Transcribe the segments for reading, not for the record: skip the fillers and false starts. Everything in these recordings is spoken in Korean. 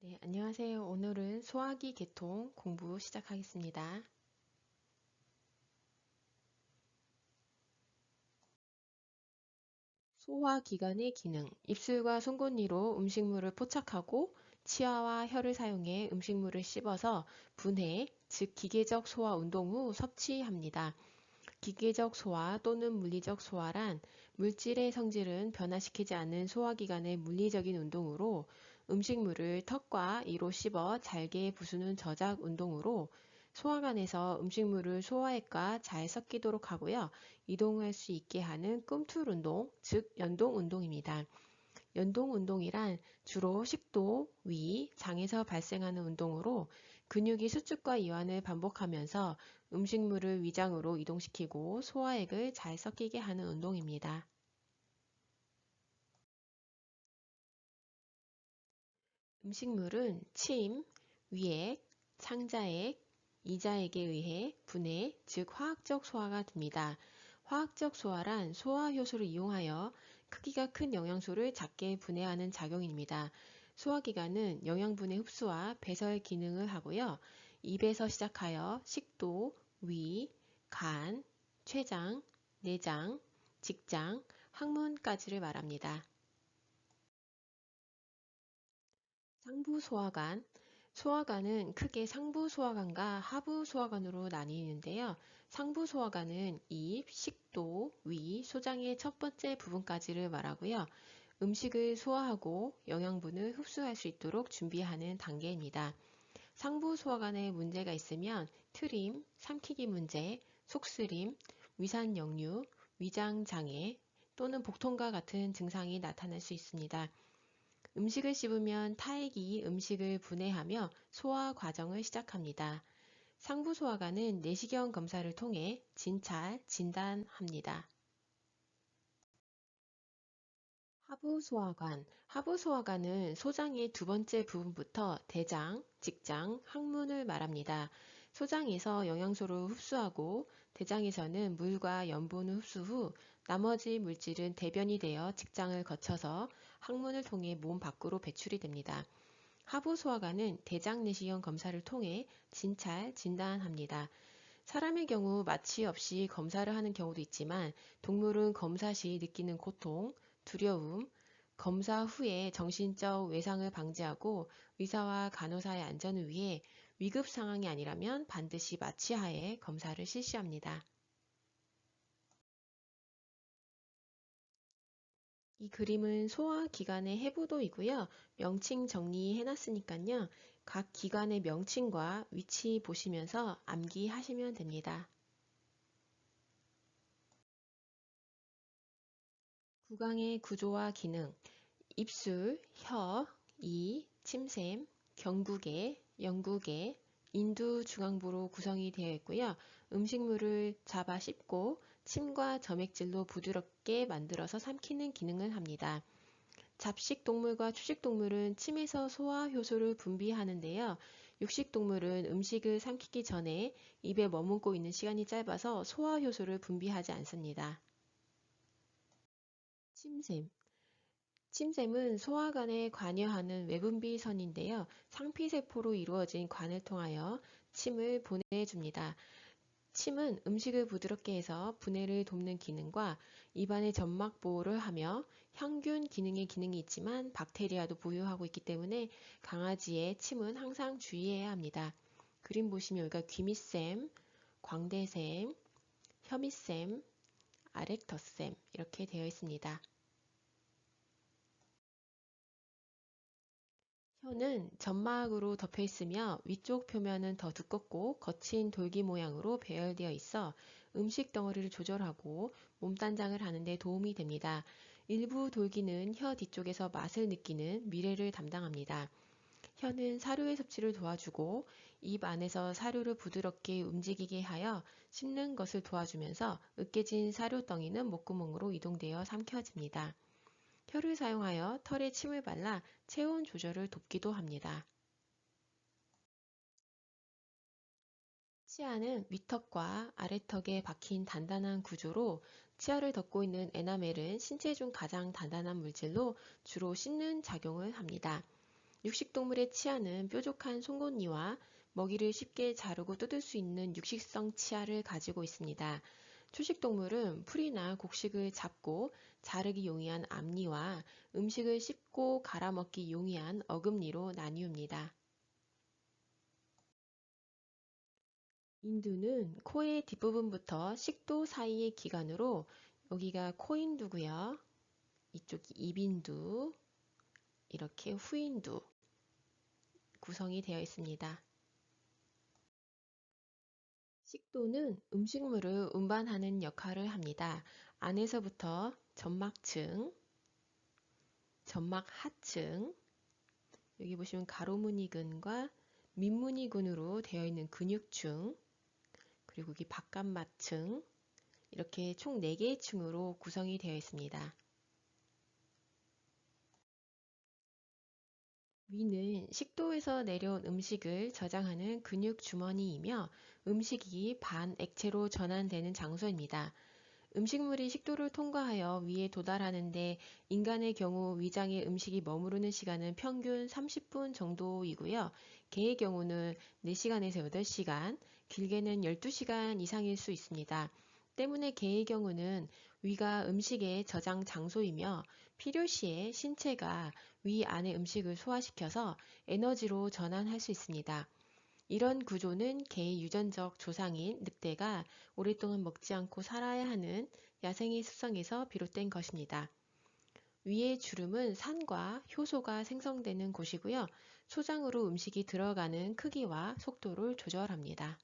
네, 안녕하세요. 오늘은 소화기 계통 공부 시작하겠습니다. 소화기관의 기능, 입술과 송곳니로 음식물을 포착하고 치아와 혀를 사용해 음식물을 씹어서 분해, 즉 기계적 소화 운동 후 섭취합니다. 기계적 소화 또는 물리적 소화란 물질의 성질은 변화시키지 않는 소화기관의 물리적인 운동으로 음식물을 턱과 이로 씹어 잘게 부수는 저작 운동으로 소화관에서 음식물을 소화액과 잘 섞이도록 하고요. 이동할 수 있게 하는 꿈틀 운동, 즉 연동 운동입니다. 연동 운동이란 주로 식도, 위, 장에서 발생하는 운동으로 근육이 수축과 이완을 반복하면서 음식물을 위장으로 이동시키고 소화액을 잘 섞이게 하는 운동입니다. 음식물은 침, 위액, 창자액, 이자액에 의해 분해, 즉 화학적 소화가 됩니다. 화학적 소화란 소화 효소를 이용하여 크기가 큰 영양소를 작게 분해하는 작용입니다. 소화기관은 영양분의 흡수와 배설 기능을 하고요. 입에서 시작하여 식도, 위, 간, 췌장, 내장, 직장, 항문까지를 말합니다. 상부소화관. 소화관은 크게 상부소화관과 하부소화관으로 나뉘는데요. 상부소화관은 입, 식도, 위, 소장의 첫 번째 부분까지를 말하고요. 음식을 소화하고 영양분을 흡수할 수 있도록 준비하는 단계입니다. 상부소화관에 문제가 있으면 트림, 삼키기 문제, 속쓰림, 위산역류, 위장장애 또는 복통과 같은 증상이 나타날 수 있습니다. 음식을 씹으면 타액이 음식을 분해하며 소화 과정을 시작합니다. 상부소화관은 내시경 검사를 통해 진찰, 진단합니다. 하부소화관. 하부소화관은 소장의 두 번째 부분부터 대장, 직장, 항문을 말합니다. 소장에서 영양소를 흡수하고 대장에서는 물과 염분을 흡수 후 나머지 물질은 대변이 되어 직장을 거쳐서 항문을 통해 몸 밖으로 배출이 됩니다. 하부소화관은 대장 내시경 검사를 통해 진찰, 진단합니다. 사람의 경우 마취 없이 검사를 하는 경우도 있지만 동물은 검사 시 느끼는 고통, 두려움, 검사 후에 정신적 외상을 방지하고 의사와 간호사의 안전을 위해 위급 상황이 아니라면 반드시 마취하에 검사를 실시합니다. 이 그림은 소화기관의 해부도이고요. 명칭 정리해놨으니까요. 각 기관의 명칭과 위치 보시면서 암기하시면 됩니다. 구강의 구조와 기능, 입술, 혀, 이, 침샘, 경구개, 영구개, 인두 중앙부로 구성이 되어 있고요. 음식물을 잡아 씹고 침과 점액질로 부드럽게 만들어서 삼키는 기능을 합니다. 잡식동물과 초식동물은 침에서 소화 효소를 분비하는데요. 육식동물은 음식을 삼키기 전에 입에 머금고 있는 시간이 짧아서 소화 효소를 분비하지 않습니다. 침샘. 침샘은 소화관에 관여하는 외분비선인데요. 상피세포로 이루어진 관을 통하여 침을 보내줍니다. 침은 음식을 부드럽게 해서 분해를 돕는 기능과 입안의 점막 보호를 하며 향균 기능의 기능이 있지만 박테리아도 보유하고 있기 때문에 강아지의 침은 항상 주의해야 합니다. 그림 보시면 여기가 귀밑샘, 광대샘, 혀밑샘, 아렉터샘 이렇게 되어 있습니다. 혀는 점막으로 덮여 있으며 위쪽 표면은 더 두껍고 거친 돌기 모양으로 배열되어 있어 음식 덩어리를 조절하고 몸단장을 하는 데 도움이 됩니다. 일부 돌기는 혀 뒤쪽에서 맛을 느끼는 미뢰를 담당합니다. 혀는 사료의 섭취를 도와주고 입 안에서 사료를 부드럽게 움직이게 하여 씹는 것을 도와주면서 으깨진 사료덩이는 목구멍으로 이동되어 삼켜집니다. 혀를 사용하여 털에 침을 발라 체온 조절을 돕기도 합니다. 치아는 윗턱과 아래턱에 박힌 단단한 구조로 치아를 덮고 있는 에나멜은 신체 중 가장 단단한 물질로 주로 씹는 작용을 합니다. 육식동물의 치아는 뾰족한 송곳니와 먹이를 쉽게 자르고 뜯을 수 있는 육식성 치아를 가지고 있습니다. 초식동물은 풀이나 곡식을 잡고 자르기 용이한 앞니와 음식을 씹고 갈아먹기 용이한 어금니로 나뉘옵니다. 인두는 코의 뒷부분부터 식도 사이의 기관으로 여기가 코인두고요. 이쪽이 입인두, 이렇게 후인두 구성이 되어 있습니다. 식도는 음식물을 운반하는 역할을 합니다. 안에서부터 점막층, 점막 하층, 여기 보시면 가로무늬근과 밑무늬근으로 되어 있는 근육층, 그리고 여기 바깥막층, 이렇게 총 4개의 층으로 구성이 되어 있습니다. 위는 식도에서 내려온 음식을 저장하는 근육 주머니이며 음식이 반액체로 전환되는 장소입니다. 음식물이 식도를 통과하여 위에 도달하는데 인간의 경우 위장에 음식이 머무르는 시간은 평균 30분 정도이고요. 개의 경우는 4시간에서 8시간, 길게는 12시간 이상일 수 있습니다. 때문에 개의 경우는 위가 음식의 저장 장소이며 필요시에 신체가 위 안의 음식을 소화시켜서 에너지로 전환할 수 있습니다. 이런 구조는 개의 유전적 조상인 늑대가 오랫동안 먹지 않고 살아야 하는 야생의 습성에서 비롯된 것입니다. 위의 주름은 산과 효소가 생성되는 곳이고요. 소장으로 음식이 들어가는 크기와 속도를 조절합니다.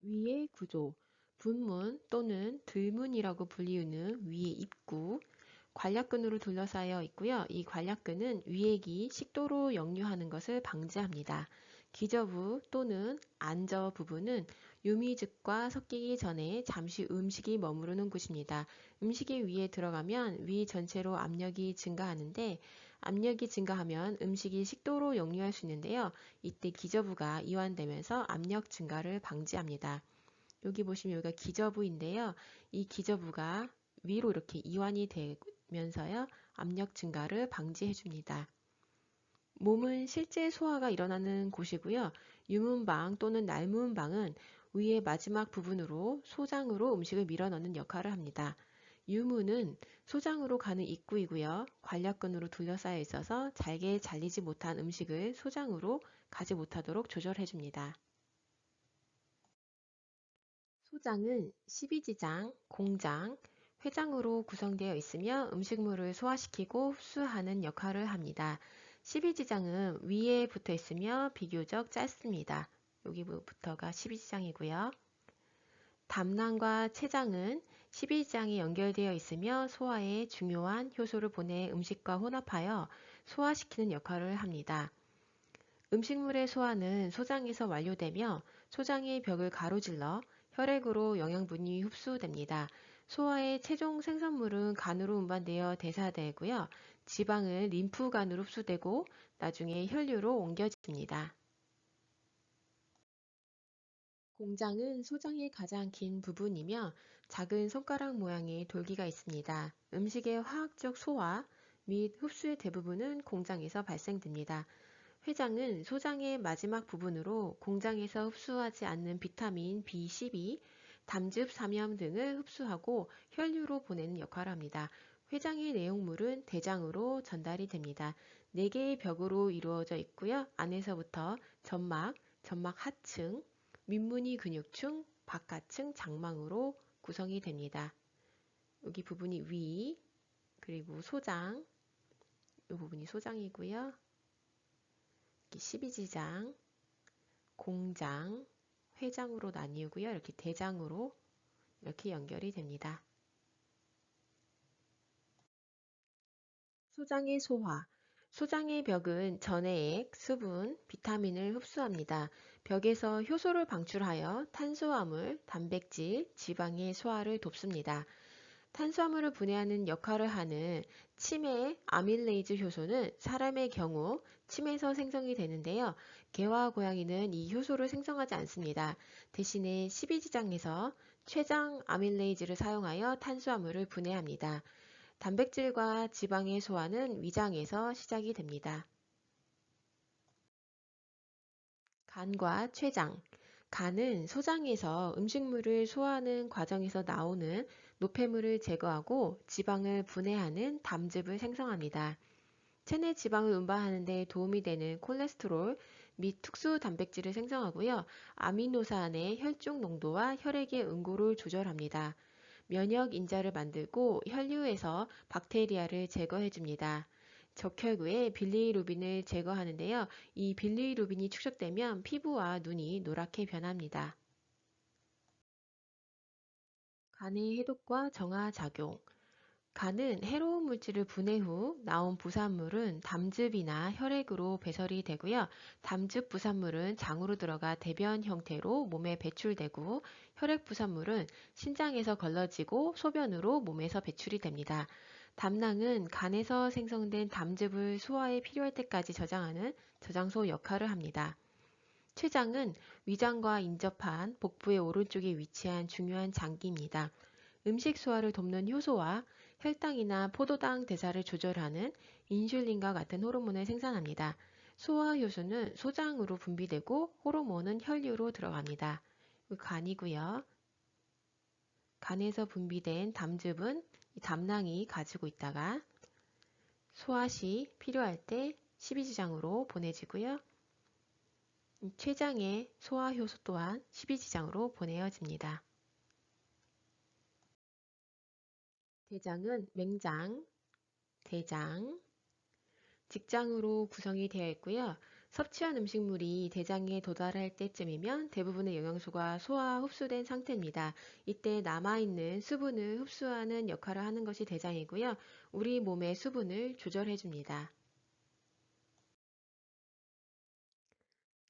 위의 구조, 분문 또는 들문이라고 불리우는 위의 입구, 관략근으로 둘러싸여 있고요. 이 관략근은 위액이 식도로 역류하는 것을 방지합니다. 기저부 또는 안저 부분은 유미즙과 섞이기 전에 잠시 음식이 머무르는 곳입니다. 음식이 위에 들어가면 위 전체로 압력이 증가하는데 압력이 증가하면 음식이 식도로 역류할 수 있는데요. 이때 기저부가 이완되면서 압력 증가를 방지합니다. 여기 보시면 여기가 기저부인데요. 이 기저부가 위로 이렇게 이완이 되면서요. 압력 증가를 방지해 줍니다. 몸은 실제 소화가 일어나는 곳이고요. 유문방 또는 날문방은 위의 마지막 부분으로 소장으로 음식을 밀어넣는 역할을 합니다. 유문은 소장으로 가는 입구이고요. 관략근으로 둘러싸여 있어서 잘게 잘리지 못한 음식을 소장으로 가지 못하도록 조절해 줍니다. 소장은 십이지장, 공장, 회장으로 구성되어 있으며 음식물을 소화시키고 흡수하는 역할을 합니다. 십이지장은 위에 붙어 있으며 비교적 짧습니다. 여기부터가 십이지장이고요. 담낭과 췌장은 십이지장이 연결되어 있으며 소화에 중요한 효소를 보내 음식과 혼합하여 소화시키는 역할을 합니다. 음식물의 소화는 소장에서 완료되며 소장의 벽을 가로질러 혈액으로 영양분이 흡수됩니다. 소화의 최종 생산물은 간으로 운반되어 대사되고요. 지방은 림프관으로 흡수되고 나중에 혈류로 옮겨집니다. 공장은 소장의 가장 긴 부분이며 작은 손가락 모양의 돌기가 있습니다. 음식의 화학적 소화 및 흡수의 대부분은 공장에서 발생됩니다. 회장은 소장의 마지막 부분으로 공장에서 흡수하지 않는 비타민 B12, 담즙, 삼염 등을 흡수하고 혈류로 보내는 역할을 합니다. 회장의 내용물은 대장으로 전달이 됩니다. 4개의 벽으로 이루어져 있고요. 안에서부터 점막, 점막 하층, 민무늬 근육층, 바깥층, 장망으로 구성이 됩니다. 여기 부분이 위, 그리고 소장, 이 부분이 소장이고요. 12지장, 공장, 회장으로 나뉘고요. 이렇게 대장으로 이렇게 연결이 됩니다. 소장의 소화. 소장의 벽은 전해액, 수분, 비타민을 흡수합니다. 벽에서 효소를 방출하여 탄수화물, 단백질, 지방의 소화를 돕습니다. 탄수화물을 분해하는 역할을 하는 치매 아밀레이즈 효소는 사람의 경우 침에서 생성이 되는데요. 개와 고양이는 이 효소를 생성하지 않습니다. 대신에 십이지장에서 췌장 아밀레이즈를 사용하여 탄수화물을 분해합니다. 단백질과 지방의 소화는 위장에서 시작이 됩니다. 간과 췌장. 간은 소장에서 음식물을 소화하는 과정에서 나오는 노폐물을 제거하고 지방을 분해하는 담즙을 생성합니다. 체내 지방을 운반하는 데 도움이 되는 콜레스테롤 및 특수 단백질을 생성하고요. 아미노산의 혈중 농도와 혈액의 응고를 조절합니다. 면역 인자를 만들고 혈류에서 박테리아를 제거해 줍니다. 적혈구에 빌리루빈을 제거하는데요. 이 빌리루빈이 축적되면 피부와 눈이 노랗게 변합니다. 간의 해독과 정화 작용. 간은 해로운 물질을 분해 후 나온 부산물은 담즙이나 혈액으로 배설이 되고요. 담즙 부산물은 장으로 들어가 대변 형태로 몸에 배출되고 혈액 부산물은 신장에서 걸러지고 소변으로 몸에서 배출이 됩니다. 담낭은 간에서 생성된 담즙을 소화에 필요할 때까지 저장하는 저장소 역할을 합니다. 췌장은 위장과 인접한 복부의 오른쪽에 위치한 중요한 장기입니다. 음식 소화를 돕는 효소와 혈당이나 포도당 대사를 조절하는 인슐린과 같은 호르몬을 생산합니다. 소화 효소는 소장으로 분비되고 호르몬은 혈류로 들어갑니다. 간이고요. 간에서 분비된 담즙은 담낭이 가지고 있다가 소화 시 필요할 때 십이지장으로 보내지고요. 췌장의 소화 효소 또한 십이지장으로 보내어집니다. 대장은 맹장, 대장, 직장으로 구성이 되어 있고요. 섭취한 음식물이 대장에 도달할 때쯤이면 대부분의 영양소가 소화 흡수된 상태입니다. 이때 남아있는 수분을 흡수하는 역할을 하는 것이 대장이고요. 우리 몸의 수분을 조절해 줍니다.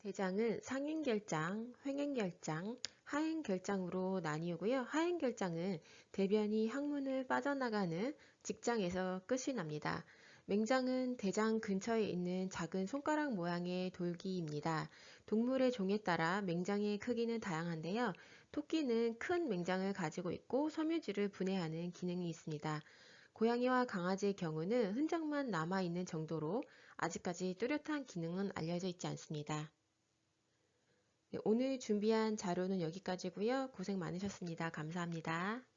대장은 상행결장, 회행결장, 하행결장으로 나뉘고요. 하행결장은 대변이 항문을 빠져나가는 직장에서 끝이 납니다. 맹장은 대장 근처에 있는 작은 손가락 모양의 돌기입니다. 동물의 종에 따라 맹장의 크기는 다양한데요. 토끼는 큰 맹장을 가지고 있고 섬유질을 분해하는 기능이 있습니다. 고양이와 강아지의 경우는 흔적만 남아있는 정도로 아직까지 뚜렷한 기능은 알려져 있지 않습니다. 네, 오늘 준비한 자료는 여기까지고요. 고생 많으셨습니다. 감사합니다.